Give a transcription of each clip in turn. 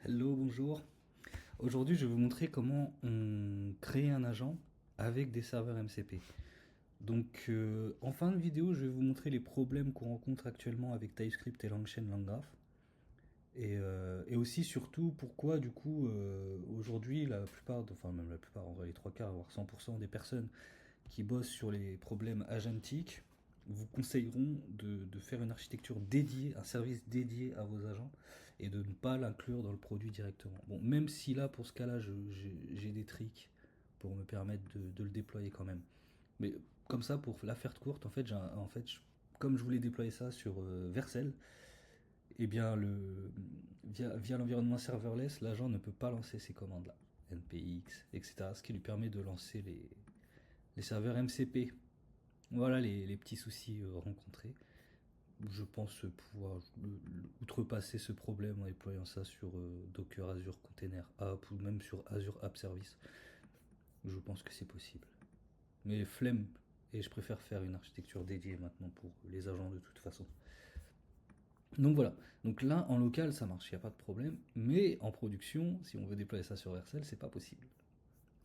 Hello, bonjour. Aujourd'hui, je vais vous montrer comment on crée un agent avec des serveurs MCP. Donc, en fin de vidéo, je vais vous montrer les problèmes qu'on rencontre actuellement avec TypeScript et LangChain LangGraph. Et aussi, surtout, pourquoi, du coup, aujourd'hui, la plupart, enfin, même la plupart, en vrai, les trois quarts, voire 100% des personnes qui bossent sur les problèmes agentiques vous conseilleront de faire une architecture dédiée, un service dédié à vos agents et de ne pas l'inclure dans le produit directement. Bon, même si là, pour ce cas-là, j'ai des tricks pour me permettre de le déployer quand même. Mais comme ça, pour la faire courte, en fait, comme je voulais déployer ça sur Vercel, eh bien, via l'environnement serverless, l'agent ne peut pas lancer ces commandes-là, npx, etc., ce qui lui permet de lancer les serveurs MCP. Voilà les petits soucis rencontrés. Je pense pouvoir outrepasser ce problème en déployant ça sur Docker Azure Container App ou même sur Azure App Service. Je pense que c'est possible. Mais flemme, et je préfère faire une architecture dédiée maintenant pour les agents de toute façon. Donc voilà, donc là en local ça marche, il n'y a pas de problème, mais en production, si on veut déployer ça sur Vercel, c'est pas possible.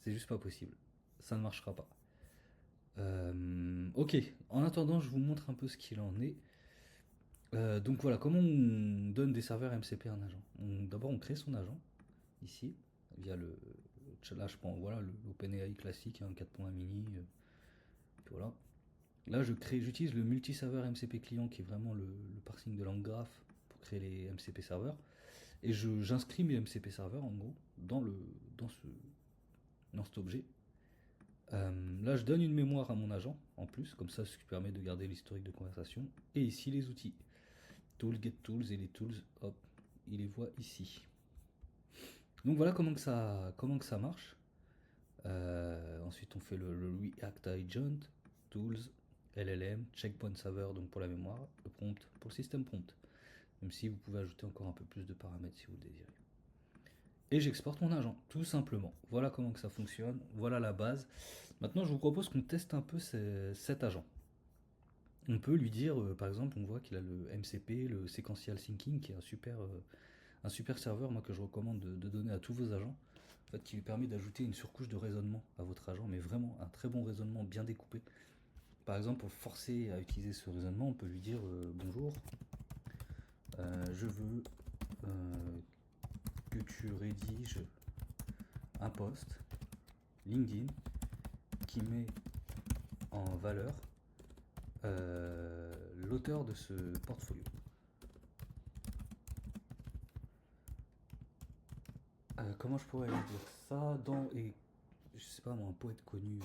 C'est juste pas possible. Ça ne marchera pas. Ok, en attendant, je vous montre un peu ce qu'il en est. Donc voilà, comment on donne des serveurs MCP à un agent. D'abord, on crée son agent, ici, via là, je prends voilà, l'OpenAI classique, hein, 4.1 mini. Puis voilà. Là, j'utilise le multi-serveur MCP client, qui est vraiment le parsing de LangGraph pour créer les MCP serveurs. Et j'inscris mes MCP serveurs, en gros, dans, ce, dans cet objet. Là, je donne une mémoire à mon agent, en plus, comme ça, ce qui permet de garder l'historique de conversation. Et ici, les outils. Tool, get tools, et les tools, hop, il les voit ici. Donc voilà comment que ça marche. Ensuite, on fait le React Agent, tools, LLM, checkpoint server donc pour la mémoire, le prompt pour le système prompt. Même si vous pouvez ajouter encore un peu plus de paramètres si vous le désirez. Et j'exporte mon agent, tout simplement. Voilà comment que ça fonctionne, voilà la base. Maintenant, je vous propose qu'on teste un peu cet agent. On peut lui dire, par exemple, on voit qu'il a le MCP, le Sequential Syncing, qui est un super serveur moi, que je recommande de donner à tous vos agents, en fait, qui lui permet d'ajouter une surcouche de raisonnement à votre agent, mais vraiment un très bon raisonnement bien découpé. Par exemple, pour le forcer à utiliser ce raisonnement, on peut lui dire bonjour, je veux que tu rédiges un post LinkedIn qui met en valeur l'auteur de ce portfolio. Comment je pourrais dire ça et je sais pas moi, un poète connu,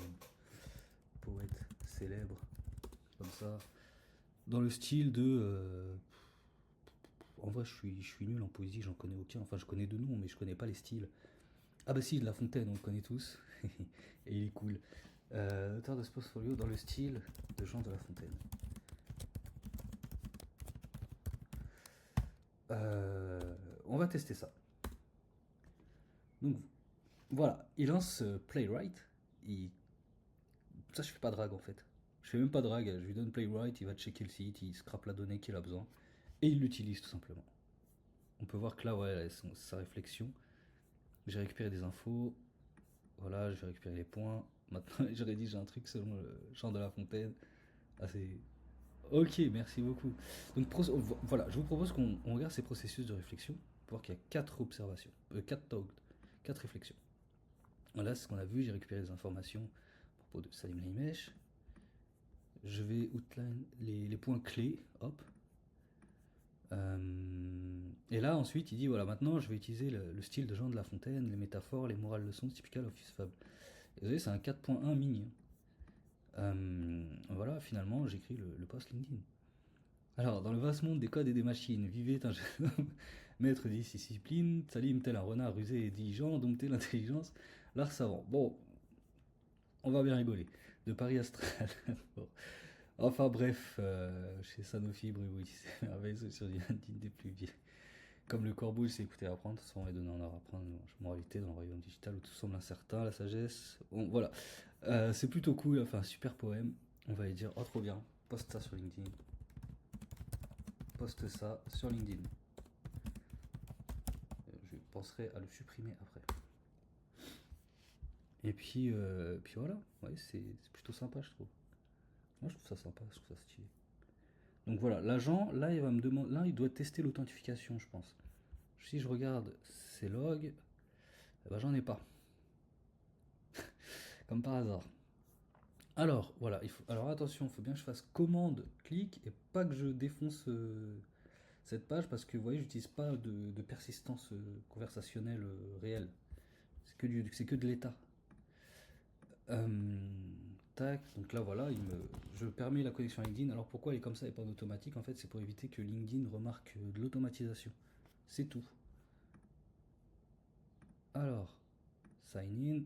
poète célèbre, comme ça, dans le style de en vrai je suis nul en poésie, j'en connais aucun, enfin je connais deux noms mais je connais pas les styles. Ah bah si, de La Fontaine on le connaît tous et il est cool. Auteur de ce portfolio dans le style de Jean de La Fontaine. On va tester ça. Donc voilà, il lance Playwright. Ça, je fais pas drag en fait. Je fais même pas drag, je lui donne Playwright, il va checker le site, il scrape la donnée qu'il a besoin et il l'utilise tout simplement. On peut voir que là, ouais, sa réflexion. J'ai récupéré des infos, voilà, je vais récupérer les points. Maintenant, je rédige un truc selon le Jean de La Fontaine. Ah, c'est. Ok, merci beaucoup. Donc, voilà, je vous propose qu'on regarde ces processus de réflexion pour voir qu'il y a 4 observations, 4 talks, 4 réflexions. Voilà, c'est ce qu'on a vu, j'ai récupéré des informations à propos de Salim Laimesh. Je vais outline les points clés, hop. Et là, ensuite, il dit voilà, maintenant je vais utiliser le style de Jean de La Fontaine, les métaphores, les morales leçons, typical office fable. Et vous voyez, c'est un 4.1 mini. Voilà, finalement, j'écris le post LinkedIn. Alors, dans le vaste monde des codes et des machines, vivait un jeune homme, maître des disciplines, Salim tel un renard rusé et diligent, dompté l'intelligence, l'art savant. Bon, on va bien rigoler. De Paris Astral. Bon. Enfin bref, chez Sanofi, Briouille, c'est merveilleux sur du des plus vieux. Comme le corbeau, il s'est écouté apprendre, sans est donné en à apprendre, moralité dans le royaume digital où tout semble incertain, la sagesse. Bon, voilà. C'est plutôt cool, enfin, super poème. On va lui dire, oh trop bien, poste ça sur LinkedIn. Poste ça sur LinkedIn. Je vais penserai à le supprimer après. Et puis voilà, ouais, c'est plutôt sympa, je trouve. Moi, je trouve ça sympa, je trouve ça stylé. Donc voilà, l'agent, là, il va me demander, là, il doit tester l'authentification, je pense. Si je regarde ses logs, eh ben, j'en ai pas, comme par hasard. Alors, voilà, alors attention, il faut bien que je fasse commande, clic, et pas que je défonce cette page, parce que vous voyez, j'utilise pas de persistance conversationnelle réelle. C'est que de l'état. Euh, Tac, donc là voilà, je permets la connexion à LinkedIn. Alors pourquoi elle est comme ça et pas en automatique? En fait, c'est pour éviter que LinkedIn remarque de l'automatisation. C'est tout. Alors, sign in.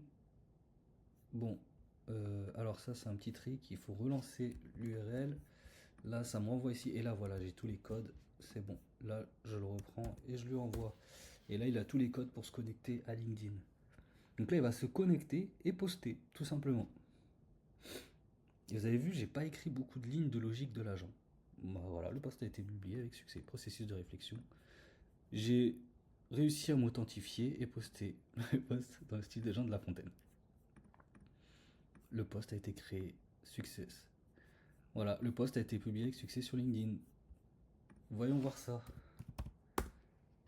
Bon, alors ça c'est un petit trick, il faut relancer l'URL. Là, ça me renvoie ici, et là voilà, j'ai tous les codes. C'est bon. Là, je le reprends et je lui envoie. Et là, il a tous les codes pour se connecter à LinkedIn. Donc là, il va se connecter et poster, tout simplement. Et vous avez vu, j'ai pas écrit beaucoup de lignes de logique de l'agent. Bah, voilà, le post a été publié avec succès. Processus de réflexion. J'ai réussi à m'authentifier et poster le post dans le style des gens de La Fontaine. Le post a été créé, success. Voilà, le post a été publié avec succès sur LinkedIn. Voyons voir ça.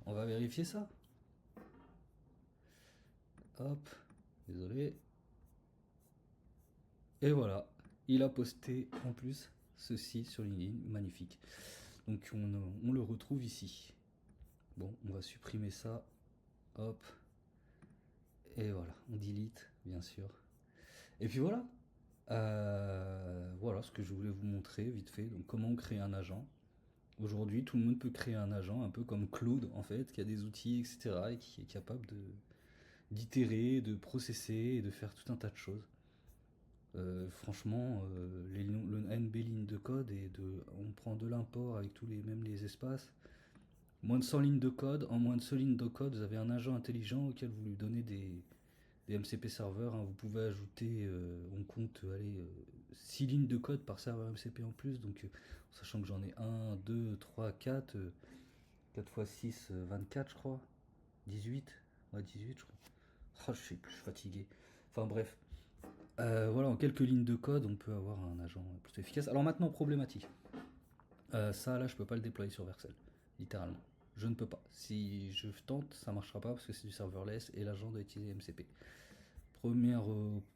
On va vérifier ça. Hop, désolé. Et voilà, il a posté en plus ceci sur LinkedIn, magnifique. Donc on le retrouve ici. Bon, on va supprimer ça. Hop. Et voilà, on delete, bien sûr. Et puis voilà. Voilà ce que je voulais vous montrer vite fait. Donc comment on crée un agent. Aujourd'hui, tout le monde peut créer un agent, un peu comme Claude en fait, qui a des outils, etc. et qui est capable d'itérer, de processer et de faire tout un tas de choses. Franchement, le NB ligne de code on prend de l'import avec même les espaces. Moins de 100 lignes de code, en moins de 100 lignes de code, vous avez un agent intelligent auquel vous lui donnez des MCP serveurs. Hein. Vous pouvez ajouter, on compte, allez, 6 lignes de code par serveur MCP en plus. Donc, sachant que j'en ai 1, 2, 3, 4, 4 x 6, 24, je crois. 18, ouais, 18, je crois. Oh, je sais plus, je suis fatigué. Enfin, bref. Voilà, en quelques lignes de code, on peut avoir un agent plutôt efficace. Alors maintenant, problématique. Ça, là, je peux pas le déployer sur Vercel, littéralement. Je ne peux pas. Si je tente, ça marchera pas parce que c'est du serverless et l'agent doit utiliser MCP. Première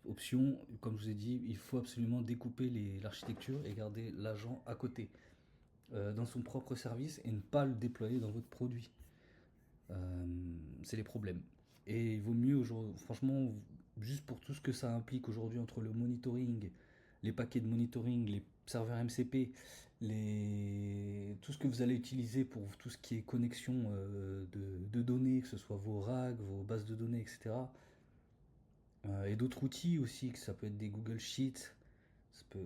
option, comme je vous ai dit, il faut absolument découper l'architecture et garder l'agent à côté, dans son propre service et ne pas le déployer dans votre produit. C'est les problèmes. Et il vaut mieux, franchement, juste pour tout ce que ça implique aujourd'hui entre le monitoring, les paquets de monitoring, les serveurs MCP, tout ce que vous allez utiliser pour tout ce qui est connexion de données, que ce soit vos RAG, vos bases de données, etc. Et d'autres outils aussi, que ça peut être des Google Sheets.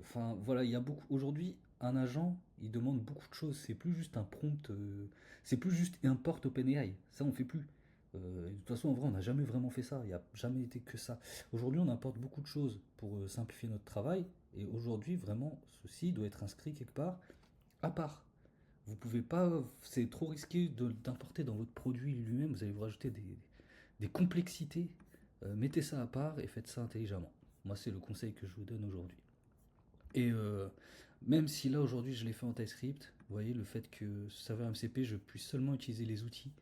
Enfin, voilà, il y a beaucoup. Aujourd'hui, un agent, il demande beaucoup de choses. C'est plus juste un prompt. C'est plus juste import OpenAI. Ça, on fait plus. De toute façon, en vrai, on n'a jamais vraiment fait ça. Il n'y a jamais été que ça. Aujourd'hui, on importe beaucoup de choses pour simplifier notre travail. Et aujourd'hui, vraiment, ceci doit être inscrit quelque part à part. Vous pouvez pas. C'est trop risqué d'importer dans votre produit lui-même. Vous allez vous rajouter des complexités. Mettez ça à part et faites ça intelligemment. Moi, c'est le conseil que je vous donne aujourd'hui. Et même si là aujourd'hui je l'ai fait en TypeScript, vous voyez le fait que ce serveur MCP je puisse seulement utiliser les outils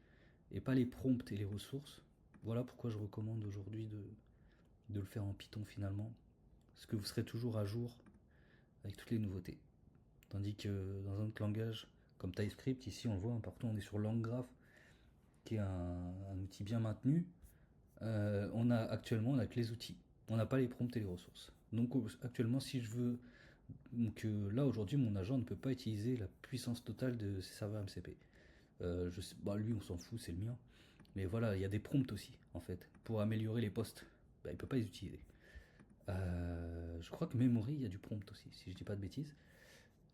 et pas les prompts et les ressources. Voilà pourquoi je recommande aujourd'hui de le faire en Python finalement. Parce que vous serez toujours à jour avec toutes les nouveautés. Tandis que dans un autre langage comme TypeScript, ici on le voit, partout on est sur LangGraph, qui est un outil bien maintenu. Actuellement on a que les outils. On n'a pas les prompts et les ressources. Donc actuellement si je veux. Donc là aujourd'hui mon agent ne peut pas utiliser la puissance totale de ses serveurs MCP. Lui on s'en fout, c'est le mien. Mais voilà, il y a des prompts aussi en fait pour améliorer les postes. Il peut pas les utiliser. Je crois que Memory il y a du prompt aussi si je dis pas de bêtises.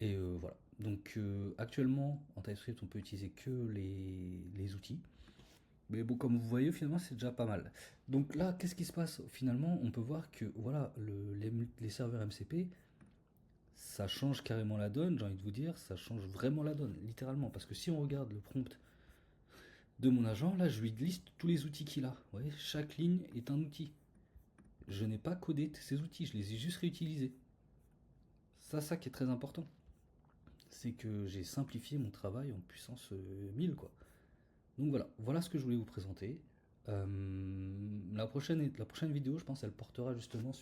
Et voilà. Donc actuellement en TypeScript on peut utiliser que les outils. Mais bon, comme vous voyez, finalement, c'est déjà pas mal. Donc là, qu'est-ce qui se passe? Finalement, on peut voir que voilà, les serveurs MCP, ça change carrément la donne, j'ai envie de vous dire, ça change vraiment la donne, littéralement. Parce que si on regarde le prompt de mon agent, là je lui liste tous les outils qu'il a. Vous voyez, chaque ligne est un outil. Je n'ai pas codé ces outils, je les ai juste réutilisés. Ça qui est très important. C'est que j'ai simplifié mon travail en puissance 1000 quoi. Donc voilà ce que je voulais vous présenter. La prochaine vidéo, je pense, elle portera justement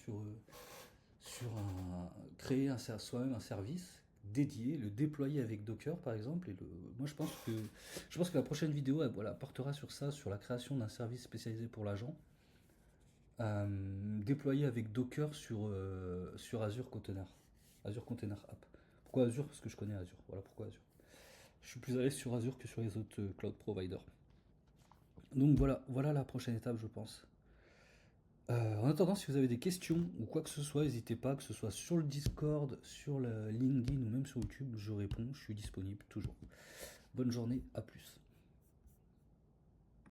créer soi-même un service dédié, le déployer avec Docker par exemple. Moi je pense que la prochaine vidéo, voilà, portera sur ça, sur la création d'un service spécialisé pour l'agent, déployé avec Docker sur Azure Container, Azure Container App. Pourquoi Azure? Parce que je connais Azure. Voilà pourquoi Azure. Je suis plus à l'aise sur Azure que sur les autres cloud providers. Donc voilà la prochaine étape, je pense. En attendant, si vous avez des questions ou quoi que ce soit, n'hésitez pas, que ce soit sur le Discord, sur le LinkedIn ou même sur YouTube, je réponds, je suis disponible toujours. Bonne journée, à plus.